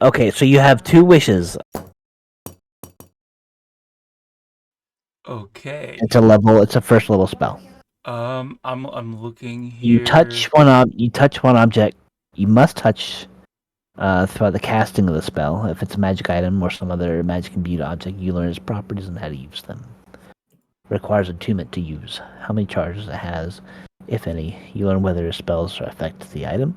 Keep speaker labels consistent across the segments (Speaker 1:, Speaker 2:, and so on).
Speaker 1: Okay, so you have 2 wishes.
Speaker 2: Okay.
Speaker 1: It's a first level spell.
Speaker 2: I'm looking
Speaker 1: You
Speaker 2: here.
Speaker 1: touch one object. You must touch throughout the casting of the spell. If it's a magic item or some other magic imbued object, you learn its properties and how to use them. Requires attunement to use. How many charges it has, if any. You learn whether spells affect the item,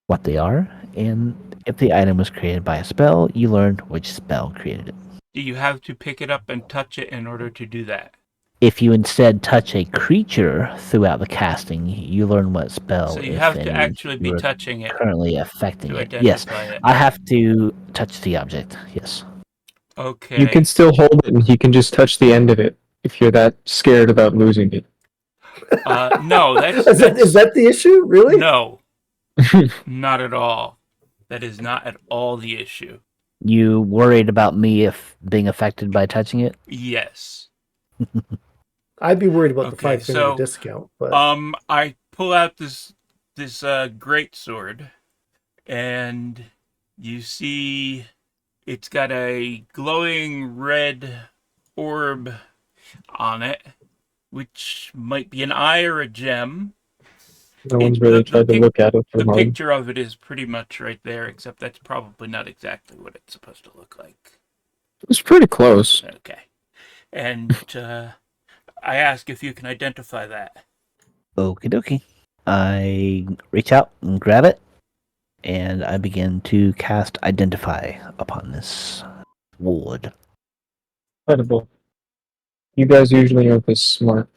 Speaker 1: what they are, and if the item was created by a spell, you learn which spell created it.
Speaker 2: Do you have to pick it up and touch it in order to do that?
Speaker 1: If you instead touch a creature throughout the casting, you learn what spell,
Speaker 2: So you
Speaker 1: if
Speaker 2: have to
Speaker 1: any,
Speaker 2: actually be
Speaker 1: you are
Speaker 2: touching it
Speaker 1: currently affecting
Speaker 2: to
Speaker 1: it. Yes,
Speaker 2: identify it.
Speaker 1: I have to touch the object. Yes.
Speaker 2: Okay.
Speaker 3: You can still hold it, and he can just touch the end of it if you're that scared about losing it.
Speaker 2: No, that's
Speaker 4: Is that the issue? Really?
Speaker 2: no, not at all. That is not at all the issue.
Speaker 1: You worried about me if being affected by touching it?
Speaker 2: Yes.
Speaker 4: I'd be worried about the
Speaker 2: Okay,
Speaker 4: $5
Speaker 2: so,
Speaker 4: discount, but
Speaker 2: I pull out this great sword, and you see it's got a glowing red orb on it, which might be an eye or a gem.
Speaker 3: No one's really tried to look at it for
Speaker 2: The
Speaker 3: hard.
Speaker 2: picture of it is pretty much right there, except that's probably not exactly what it's supposed to look like.
Speaker 3: It's pretty close.
Speaker 2: Okay. And I ask if you can identify that.
Speaker 1: Okie dokie. I reach out and grab it, and I begin to cast Identify upon this wood.
Speaker 3: Incredible. You guys usually aren't this smart.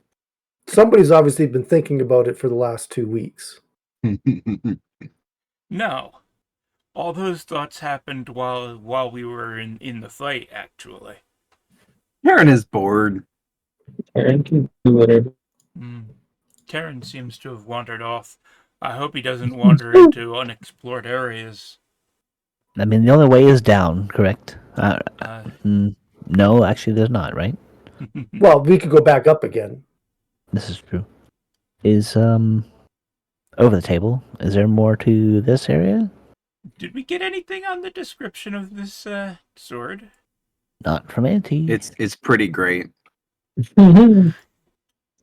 Speaker 4: somebody's obviously been thinking about it for the last 2 weeks.
Speaker 2: No. All those thoughts happened while we were in the fight, actually.
Speaker 5: Aaron is bored.
Speaker 3: Aaron can do whatever.
Speaker 2: Terran seems to have wandered off. I hope he doesn't wander into unexplored areas.
Speaker 1: I mean, the only way is down, correct? No, actually, there's not, right?
Speaker 4: Well, we could go back up again.
Speaker 1: This is true. Is, over the table, is there more to this area?
Speaker 2: Did we get anything on the description of this sword?
Speaker 1: Not from Auntie.
Speaker 5: It's pretty great.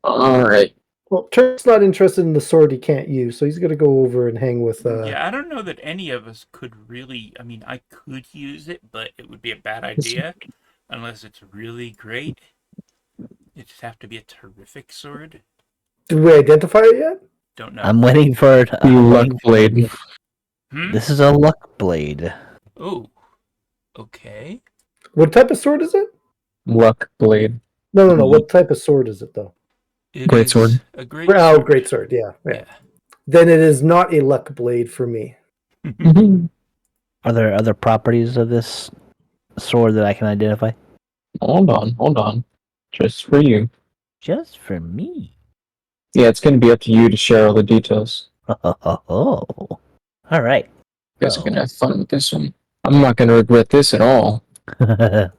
Speaker 3: All right.
Speaker 4: Well, Turk's not interested in the sword he can't use, so he's going to go over and hang with...
Speaker 2: Yeah, I don't know that any of us could really... I mean, I could use it, but it would be a bad idea unless it's really great. It just have to be a terrific sword.
Speaker 4: Did we identify it yet?
Speaker 2: Don't know.
Speaker 1: I'm waiting for it.
Speaker 3: Luck blade.
Speaker 1: This is a luck blade.
Speaker 2: Oh, okay.
Speaker 4: What type of sword is it?
Speaker 3: Luck blade.
Speaker 4: No. What type of sword is it, though?
Speaker 3: Great sword.
Speaker 2: A great
Speaker 4: Oh,
Speaker 2: sword.
Speaker 4: great sword, yeah. Then it is not a luck blade for me.
Speaker 1: Are there other properties of this sword that I can identify?
Speaker 3: Hold on. Just for you.
Speaker 1: Just for me.
Speaker 3: Yeah, it's going to be up to you to share all the details.
Speaker 1: Oh. All right.
Speaker 3: You guys are going to have fun with this one. I'm not going to regret this at all.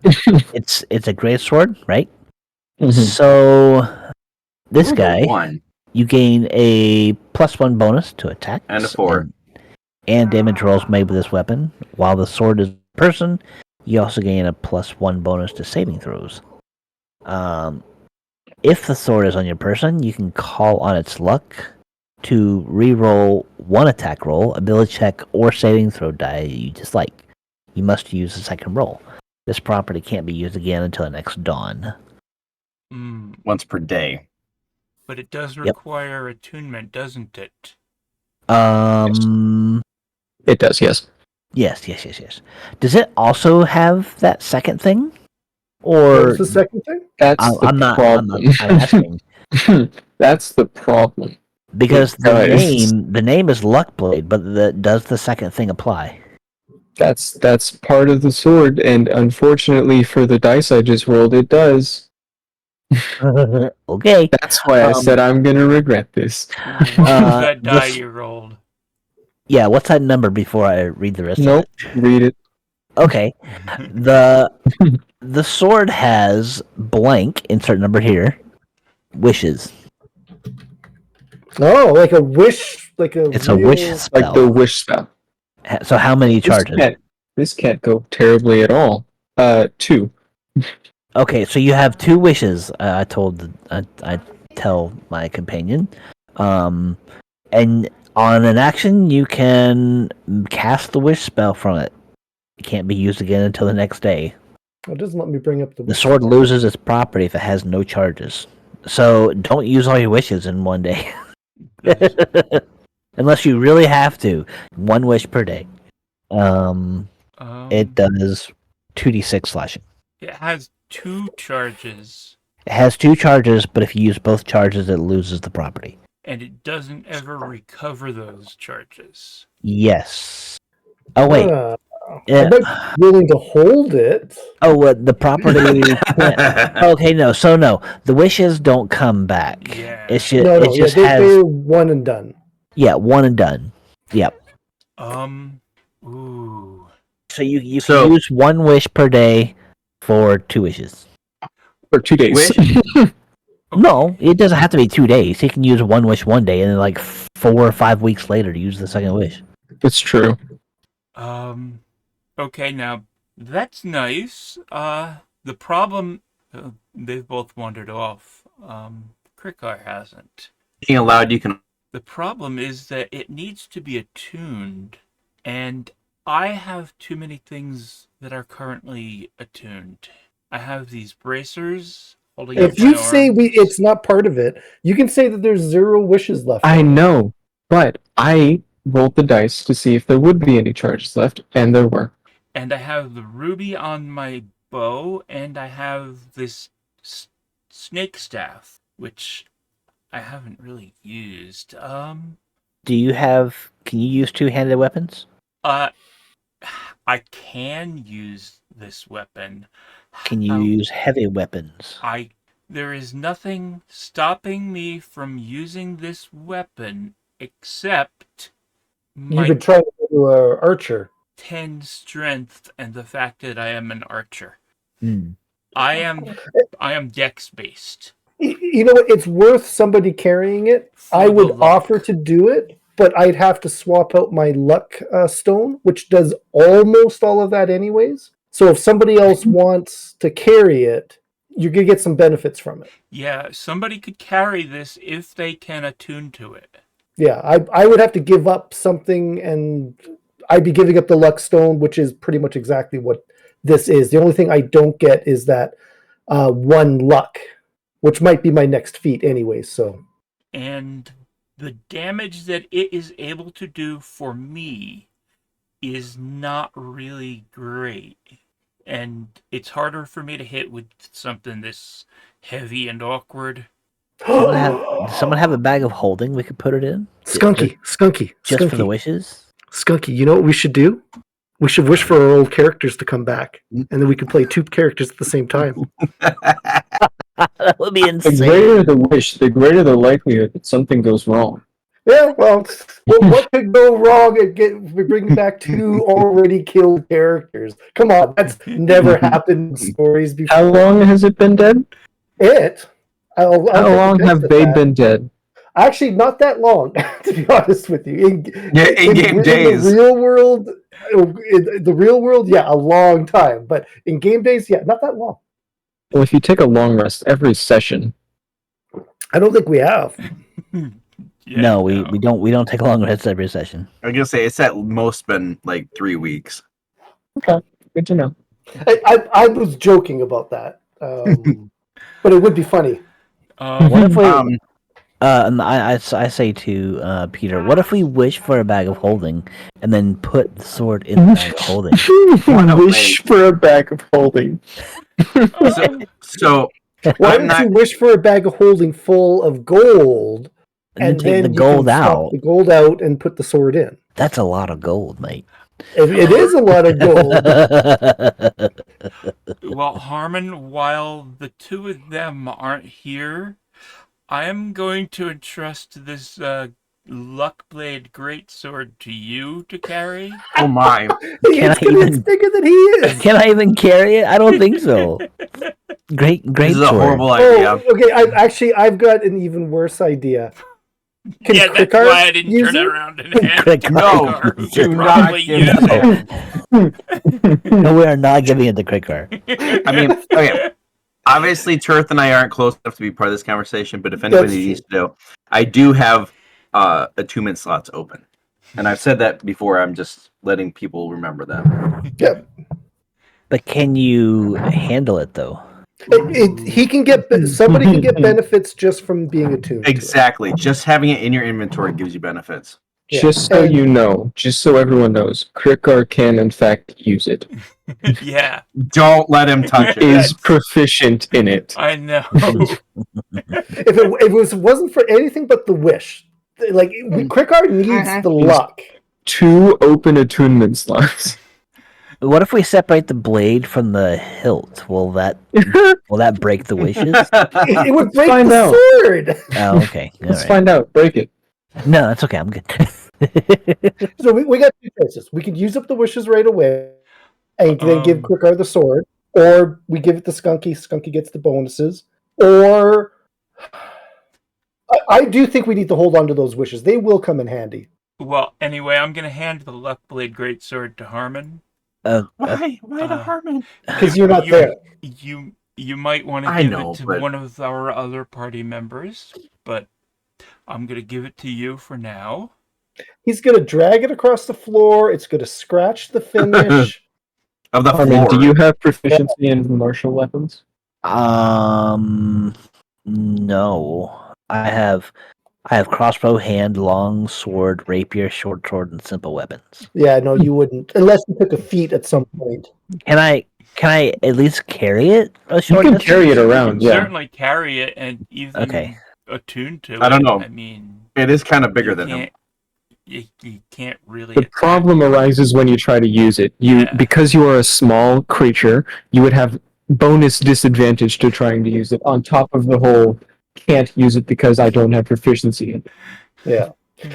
Speaker 1: It's a great sword, right?
Speaker 3: Mhm.
Speaker 1: So this
Speaker 5: Ooh,
Speaker 1: guy,
Speaker 5: 1
Speaker 1: you gain a +1 bonus to attack
Speaker 5: and a 4.
Speaker 1: and damage rolls made with this weapon. While the sword is person, you also gain a +1 bonus to saving throws. If the sword is on your person, you can call on its luck to re-roll 1 attack roll, ability check, or saving throw die you dislike. You must use the second roll. This property can't be used again until the next dawn.
Speaker 5: Once per day.
Speaker 2: But it does require attunement, doesn't it?
Speaker 3: It does, yes.
Speaker 1: Yes. Does it also have that second thing?
Speaker 4: What
Speaker 1: Or
Speaker 4: was the second thing?
Speaker 3: That's
Speaker 1: I'm
Speaker 3: the problem.
Speaker 1: asking.
Speaker 3: That's the problem.
Speaker 1: Because
Speaker 3: It does.
Speaker 1: the name is Luckblade, but does the second thing apply?
Speaker 3: That's part of the sword, and unfortunately for the dice I just rolled, it does.
Speaker 1: Okay.
Speaker 3: That's why I said I'm gonna regret this.
Speaker 2: What's that die you rolled?
Speaker 1: Yeah, what's that number before I read the rest
Speaker 3: Nope,
Speaker 1: of it?
Speaker 3: read it.
Speaker 1: Okay. The sword has blank, insert number here, wishes.
Speaker 4: Oh, like a wish,
Speaker 1: It's a wish spell.
Speaker 3: Like the wish spell.
Speaker 1: So how many charges?
Speaker 3: This can't go terribly at all. 2.
Speaker 1: Okay, so you have 2 wishes. I tell my companion, and on an action you can cast the wish spell from it. It can't be used again until the next day.
Speaker 4: It doesn't let me bring up the.
Speaker 1: The sword loses its property if it has no charges. So don't use all your wishes in one day, unless you really have to. 1 wish per day. It does 2d6 slashing.
Speaker 2: It has 2 charges,
Speaker 1: It has 2 charges, but if you use both charges, it loses the property.
Speaker 2: and it doesn't ever recover those charges.
Speaker 1: Yes. Oh wait.
Speaker 4: I might be willing to hold it.
Speaker 1: Oh, the property. Okay, no. So no, the wishes don't come back.
Speaker 2: Yeah.
Speaker 1: It's just,
Speaker 4: No,
Speaker 1: it just has.
Speaker 4: they're one and done.
Speaker 1: Yeah, one and done. Yep.
Speaker 2: Ooh.
Speaker 1: So you can use 1 wish per day for 2 wishes.
Speaker 3: For 2 days.
Speaker 5: Wish?
Speaker 1: No, it doesn't have to be 2 days. He can use 1 wish one day, and then like 4 or 5 weeks later to use the second wish.
Speaker 3: That's true.
Speaker 2: Okay, now that's nice. The problem, they've both wandered off. Krikar hasn't.
Speaker 5: Being allowed, you can.
Speaker 2: The problem is that it needs to be attuned, and I have too many things that are currently attuned. I have these bracers holding up
Speaker 4: If you
Speaker 2: my
Speaker 4: say
Speaker 2: arms.
Speaker 4: it's not part of it, you can say that there's 0 wishes left.
Speaker 3: I know, but I rolled the dice to see if there would be any charges left, and there were.
Speaker 2: And I have the ruby on my bow, and I have this snake staff, which I haven't really used.
Speaker 1: Do you have? Can you use 2-handed weapons?
Speaker 2: I can use this weapon.
Speaker 1: Can you use heavy weapons?
Speaker 2: There is nothing stopping me from using this weapon except
Speaker 4: You
Speaker 2: my
Speaker 4: could try to do an archer.
Speaker 2: 10 strength and the fact that I am an archer.
Speaker 1: Hmm.
Speaker 2: I am dex based.
Speaker 4: You know what? It's worth somebody carrying it. I
Speaker 2: For the
Speaker 4: would
Speaker 2: luck.
Speaker 4: offer to do it, but I'd have to swap out my luck stone, which does almost all of that anyways. So if somebody else wants to carry it, you're going to get some benefits from it.
Speaker 2: Yeah, somebody could carry this if they can attune to it.
Speaker 4: Yeah, I would have to give up something, and I'd be giving up the luck stone, which is pretty much exactly what this is. The only thing I don't get is that 1 luck, which might be my next feat anyway. So,
Speaker 2: And the damage that it is able to do for me is not really great. And it's harder for me to hit with something this heavy and awkward.
Speaker 1: Does someone have a bag of holding we could put it in?
Speaker 4: Skunky,
Speaker 1: Just for the wishes?
Speaker 4: Skunky. You know what we should do? We should wish for our old characters to come back, and then we can play 2 characters at the same time.
Speaker 1: That would be
Speaker 3: The
Speaker 1: insane.
Speaker 3: greater the wish, the greater the likelihood that something goes wrong.
Speaker 4: Yeah, well, what could go wrong and we bring back 2 already killed characters? Come on, that's never happened in stories before.
Speaker 3: How long has it been dead?
Speaker 4: I'll
Speaker 3: How long
Speaker 4: take
Speaker 3: have
Speaker 4: offense
Speaker 3: they
Speaker 4: at that.
Speaker 3: been dead?
Speaker 4: Actually, not that long, to be honest with you.
Speaker 5: In-game days.
Speaker 4: The real world, yeah, a long time. But in game days, yeah, not that long.
Speaker 3: Well, if you take a long rest every session,
Speaker 4: I don't think we have.
Speaker 2: Yeah,
Speaker 1: No, we don't take long rests every session.
Speaker 5: I was gonna say it's at most been like 3 weeks.
Speaker 3: good to know.
Speaker 4: I was joking about that, but it would be funny.
Speaker 1: What if we? I say to Peter, what if we wish for a bag of holding and then put the sword in the bag of holding?
Speaker 3: Wish for a bag of holding.
Speaker 5: So
Speaker 4: Why
Speaker 5: I'm
Speaker 4: don't you
Speaker 5: not.
Speaker 4: wish for a bag of holding full of gold,
Speaker 1: And
Speaker 4: and
Speaker 1: then
Speaker 4: then
Speaker 1: take the
Speaker 4: you
Speaker 1: gold
Speaker 4: can swap
Speaker 1: out.
Speaker 4: the gold out and put the sword in?
Speaker 1: That's a lot of gold, mate.
Speaker 4: It is a lot of gold.
Speaker 2: Well, Harmon, while the 2 of them aren't here, I am going to entrust this Luckblade greatsword to you to carry.
Speaker 5: Oh my!
Speaker 1: Can I
Speaker 4: It's
Speaker 1: even-
Speaker 4: bigger than he is.
Speaker 1: Can I even carry it? I don't think so. Great
Speaker 5: This is a
Speaker 1: sword.
Speaker 5: horrible idea.
Speaker 4: Okay. I've got an even worse idea. Can
Speaker 2: Yeah, that's
Speaker 4: Crickard
Speaker 2: why I didn't
Speaker 4: use
Speaker 2: turn it
Speaker 4: it?
Speaker 2: around and hand
Speaker 1: Crickard.
Speaker 5: No,
Speaker 2: Crickard
Speaker 5: do
Speaker 2: to
Speaker 5: not
Speaker 2: probably
Speaker 5: give
Speaker 2: use
Speaker 5: it.
Speaker 2: it.
Speaker 1: No, we are not giving it to Crickard.
Speaker 5: I mean, okay. Obviously, Turth and I aren't close enough to be part of this conversation, but if anybody
Speaker 4: That's
Speaker 5: needs to know, I do have attunement slots open. And I've said that before, I'm just letting people remember that.
Speaker 4: Yep.
Speaker 1: But can you handle it though?
Speaker 4: He can get somebody can get benefits just from being attuned.
Speaker 5: Exactly. Just having it in your inventory gives you benefits.
Speaker 4: Yeah.
Speaker 3: Just so
Speaker 4: And-
Speaker 3: you know, just so everyone knows, Crickar can in fact use it.
Speaker 2: Yeah,
Speaker 5: Don't let him touch it.
Speaker 3: Is proficient in it.
Speaker 2: I know.
Speaker 4: If it wasn't for anything but the wish, like Crickard needs the luck.
Speaker 3: 2 open attunement slots.
Speaker 1: What if we separate the blade from the hilt? Will that break the wishes?
Speaker 4: It would
Speaker 3: Let's
Speaker 4: break
Speaker 3: find
Speaker 4: the
Speaker 3: out.
Speaker 4: sword.
Speaker 1: Oh, okay. All
Speaker 3: Let's
Speaker 1: right.
Speaker 3: find out. Break it.
Speaker 1: No, that's okay. I'm good.
Speaker 4: So we got 2 choices. We could use up the wishes right away, and then give Crickard the sword, or we give it to Skunky. Skunky gets the bonuses, or I do think we need to hold on to those wishes. They will come in handy.
Speaker 2: Well, anyway, I'm going to hand the Luckblade Greatsword to Harmon.
Speaker 5: Why? Why to Harmon?
Speaker 4: Because you're not there.
Speaker 2: You might want to
Speaker 5: I
Speaker 2: give
Speaker 5: know,
Speaker 2: it to
Speaker 5: but-
Speaker 2: one of our other party members, but I'm going to give it to you for now.
Speaker 4: He's going to drag it across the floor. It's going to scratch the finish.
Speaker 5: Of the
Speaker 3: Harmon,
Speaker 5: floor.
Speaker 3: do you have proficiency in martial weapons?
Speaker 1: No. I have crossbow, hand, long sword, rapier, short sword, and simple weapons.
Speaker 4: Yeah, no, you wouldn't. Unless you took a feat at some point.
Speaker 1: Can I at least carry it a
Speaker 3: You
Speaker 1: short
Speaker 3: can
Speaker 1: distance?
Speaker 3: carry it
Speaker 2: You
Speaker 3: around,
Speaker 2: can
Speaker 3: yeah.
Speaker 2: certainly carry it and even
Speaker 1: Okay.
Speaker 2: attune to it.
Speaker 5: I don't know.
Speaker 2: I mean,
Speaker 5: It is kind of bigger
Speaker 2: you
Speaker 5: than him.
Speaker 2: can't- You can't really.
Speaker 3: The
Speaker 2: attack
Speaker 3: problem
Speaker 2: it.
Speaker 3: arises when you try to use it.
Speaker 2: Yeah.
Speaker 3: Because you are a small creature, you would have bonus disadvantage to trying to use it on top of the whole can't use it because I don't have proficiency in it.
Speaker 4: Yeah.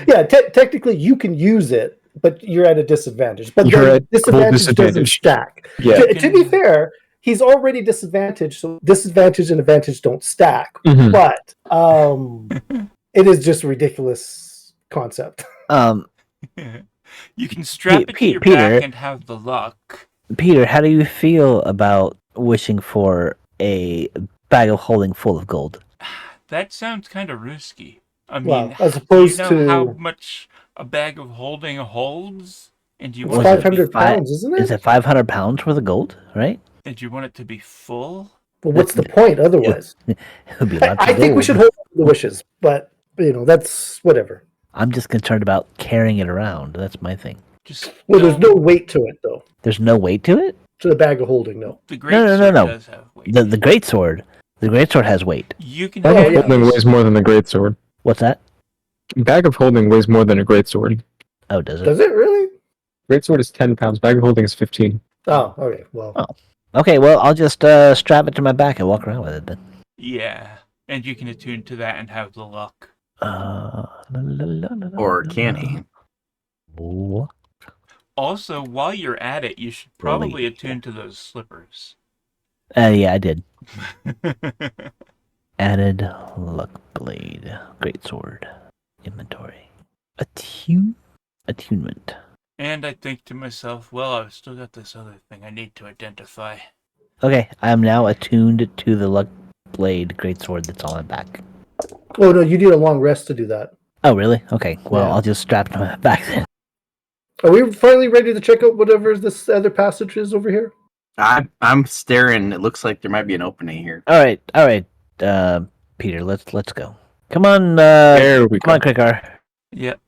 Speaker 4: Yeah, technically you can use it, but you're at a disadvantage. But
Speaker 3: You're
Speaker 4: the
Speaker 3: at full
Speaker 4: disadvantage doesn't
Speaker 3: disadvantage.
Speaker 4: stack.
Speaker 3: Yeah.
Speaker 4: To be fair, he's already disadvantaged, so disadvantage and advantage don't stack.
Speaker 3: Mhm.
Speaker 4: But it is just a ridiculous concept.
Speaker 2: You can strap it to your
Speaker 1: Peter.
Speaker 2: back and have the luck.
Speaker 1: Peter, how do you feel about wishing for a bag of holding full of gold?
Speaker 2: That sounds kind of risky. I
Speaker 4: Well,
Speaker 2: mean,
Speaker 4: as
Speaker 2: do you
Speaker 4: opposed
Speaker 2: know
Speaker 4: to
Speaker 2: how much a bag of holding holds? And do you
Speaker 4: it's
Speaker 2: want it to be
Speaker 4: 500 pounds, isn't it?
Speaker 1: Is it 500 pounds worth of gold? Right?
Speaker 2: And do you want it to be full?
Speaker 4: Well, what's the point otherwise?
Speaker 1: It would be lots
Speaker 4: I
Speaker 1: of
Speaker 4: think we
Speaker 1: gold.
Speaker 4: should hold on to the wishes, but that's whatever.
Speaker 1: I'm just concerned about carrying it around. That's my thing.
Speaker 2: Just
Speaker 4: Well, there's no weight to it though.
Speaker 1: There's no weight to it.
Speaker 4: To the bag of holding, no.
Speaker 2: The great
Speaker 1: No.
Speaker 2: sword does have weight.
Speaker 1: The great sword. The great sword has weight.
Speaker 2: You can
Speaker 3: Bag
Speaker 2: have
Speaker 3: of
Speaker 4: yeah.
Speaker 3: holding weighs more than a great sword.
Speaker 1: What's that?
Speaker 3: Bag of holding weighs more than a great sword.
Speaker 1: Oh, does it?
Speaker 4: Does it really?
Speaker 3: Great sword is 10 pounds. Bag of holding is 15.
Speaker 4: Oh, okay. Well,
Speaker 1: Okay, well, I'll just strap it to my back and walk around with it then.
Speaker 2: Yeah, and you can attune to that and have the luck.
Speaker 5: Or can he?
Speaker 1: What?
Speaker 2: Also, while you're at it, you should probably attune to those slippers.
Speaker 1: Yeah, I did. Added luck blade, great sword, inventory, attunement.
Speaker 2: And I think to myself, well, I've still got this other thing I need to identify.
Speaker 1: Okay, I am now attuned to the luck blade, great sword that's on my back.
Speaker 4: oh no, you need a long rest to do that.
Speaker 1: Oh, really? Okay, well,
Speaker 4: Yeah.
Speaker 1: I'll just strap it to my back then.
Speaker 4: Are we finally ready to check out whatever this other passage is over here?
Speaker 5: I'm staring. It looks like there might be an opening here.
Speaker 1: All right, Peter, let's go. Come on,
Speaker 3: There we
Speaker 1: come on,
Speaker 3: go.
Speaker 1: Crickar.
Speaker 2: Yep.